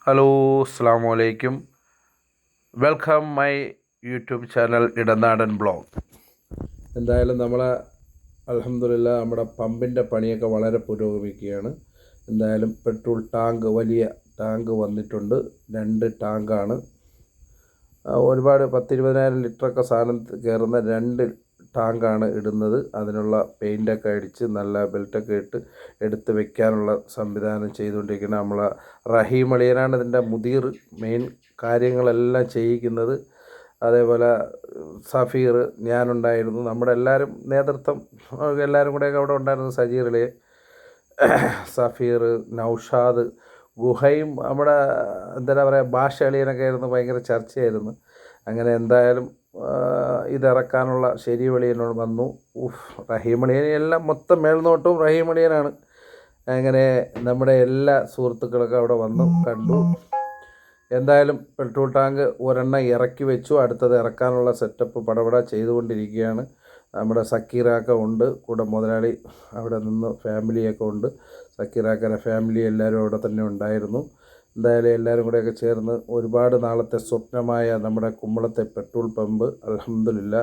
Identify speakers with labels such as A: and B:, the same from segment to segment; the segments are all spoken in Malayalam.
A: ഹലോ, അസ്സാം വലൈക്കും. Welcome my YouTube channel Idanadan blog. എന്തായാലും നമ്മളെ അൽഹംദുലില്ലാ നമ്മുടെ പമ്പിൻ്റെ പണിയൊക്കെ വളരെ പുരോഗമിക്കുകയാണ്. എന്തായാലും പെട്രോൾ ടാങ്ക്, വലിയ ടാങ്ക് വന്നിട്ടുണ്ട്. 2 ടാങ്കാണ്. ഒരുപാട് 10-20,000 ലിറ്ററൊക്കെ സാധനം കയറുന്ന 2 ടാങ്കാണ് ഇടുന്നത്. അതിനുള്ള പെയിൻ്റൊക്കെ അടിച്ച് നല്ല ബെൽറ്റൊക്കെ ഇട്ട് എടുത്ത് വെക്കാനുള്ള സംവിധാനം ചെയ്തുകൊണ്ടിരിക്കുന്നത് നമ്മളെ റഹീം അളിയനാണ്. ഇതിൻ്റെ മുദീർ, മെയിൻ കാര്യങ്ങളെല്ലാം ചെയ്യിക്കുന്നത്. അതേപോലെ സഫീർ, ഞാനുണ്ടായിരുന്നു. നമ്മുടെ എല്ലാവരും നേതൃത്വം എല്ലാവരും കൂടെയൊക്കെ അവിടെ ഉണ്ടായിരുന്നു. സജീർ അളിയൻ, സഫീർ, നൗഷാദ്, ഗുഹയും നമ്മുടെ എന്താ പറയുക ഭാഷ അളിയനൊക്കെ ആയിരുന്നു. ഭയങ്കര ചർച്ചയായിരുന്നു. അങ്ങനെ എന്തായാലും ഇതിറക്കാനുള്ള ശരി വെളിയനോട് വന്നു. റഹീം അളിയനെ എല്ലാം മൊത്തം മേൽനോട്ടവും റഹീം അളിയനാണ്. അങ്ങനെ നമ്മുടെ എല്ലാ സുഹൃത്തുക്കളൊക്കെ അവിടെ വന്നു കണ്ടു. എന്തായാലും പെട്രോൾ ടാങ്ക് ഒരെണ്ണം ഇറക്കി വെച്ചു. അടുത്തത് ഇറക്കാനുള്ള സെറ്റപ്പ് പടപട ചെയ്തുകൊണ്ടിരിക്കുകയാണ്. നമ്മുടെ സക്കീറാക്ക ഉണ്ട് കൂടെ, മുതലാളി അവിടെ നിന്ന്, ഫാമിലിയൊക്കെ ഉണ്ട്. സക്കീറാക്കയുടെ ഫാമിലി എല്ലാവരും അവിടെ തന്നെ ഉണ്ടായിരുന്നു. എന്തായാലും എല്ലാവരും കൂടെയൊക്കെ ചേർന്ന് ഒരുപാട് നാളത്തെ സ്വപ്നമായ നമ്മുടെ കുമ്മളത്തെ പെട്രോൾ പമ്പ് അൽഹംദുലില്ലാ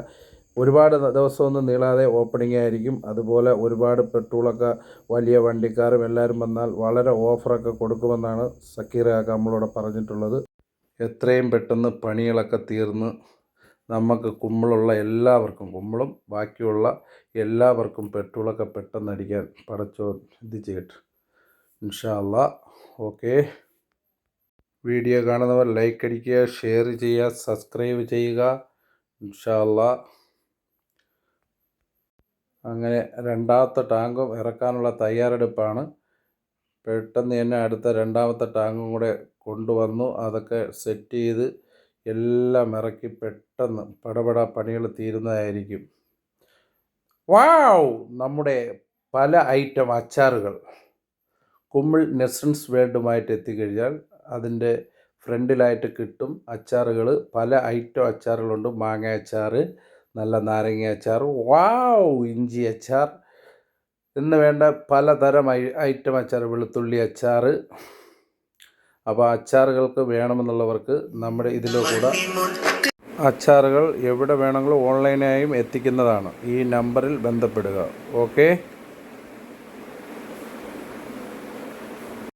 A: ഒരുപാട് ദിവസമൊന്നും നീളാതെ ഓപ്പണിംഗ് ആയിരിക്കും. അതുപോലെ ഒരുപാട് പെട്രോളൊക്കെ വലിയ വണ്ടിക്കാരും എല്ലാവരും വന്നാൽ വളരെ ഓഫറൊക്കെ കൊടുക്കുമെന്നാണ് സക്കീറാക്ക നമ്മളോട് പറഞ്ഞിട്ടുള്ളത്. എത്രയും പെട്ടെന്ന് പണികളൊക്കെ തീർന്ന് നമുക്ക് കുമ്മളുള്ള എല്ലാവർക്കും, കുമ്മളും ബാക്കിയുള്ള എല്ലാവർക്കും പെട്രോളൊക്കെ പെട്ടെന്ന് അടിക്കാൻ പടച്ചോൻ ഇത് ചെയ്യട്ടെ, ഇൻഷാ അല്ലാ. ഓക്കെ, വീഡിയോ കാണുന്നവർ ലൈക്ക് അടിക്കുക, ഷെയർ ചെയ്യുക, സബ്സ്ക്രൈബ് ചെയ്യുക, ഇൻഷാ അല്ലാ. അങ്ങനെ രണ്ടാമത്തെ ടാങ്കും ഇറക്കാനുള്ള തയ്യാറെടുപ്പാണ്. പെട്ടെന്ന് തന്നെ അടുത്ത രണ്ടാമത്തെ ടാങ്കും കൂടെ കൊണ്ടുവന്നു. അതൊക്കെ സെറ്റ് ചെയ്ത് എല്ലാം ഇറക്കി പെട്ടെന്ന് പടപട പണികൾ തീരുന്നതായിരിക്കും. വാവ്! നമ്മുടെ പല ഐറ്റം അച്ചാറുകൾ കുമ്മിൾ നെസ്രൻസ് വേൾഡുമായിട്ട് എത്തിക്കഴിഞ്ഞാൽ അതിൻ്റെ ഫ്രണ്ടിലായിട്ട് കിട്ടും അച്ചാറുകൾ. പല ഐറ്റം അച്ചാറുകളുണ്ട്. മാങ്ങ അച്ചാർ, നല്ല നാരങ്ങ അച്ചാർ, വാവ്, ഇഞ്ചി അച്ചാർ എന്ന് വേണ്ട പലതരം ഐറ്റം അച്ചാർ, വെളുത്തുള്ളി അച്ചാർ. അപ്പോൾ അച്ചാറുകൾക്ക് വേണമെന്നുള്ളവർക്ക് നമ്മുടെ ഇതിലോ കൂടെ അച്ചാറുകൾ എവിടെ വേണമെങ്കിലും ഓൺലൈനായും എത്തിക്കുന്നതാണ്. ഈ നമ്പറിൽ ബന്ധപ്പെടുക. ഓക്കെ.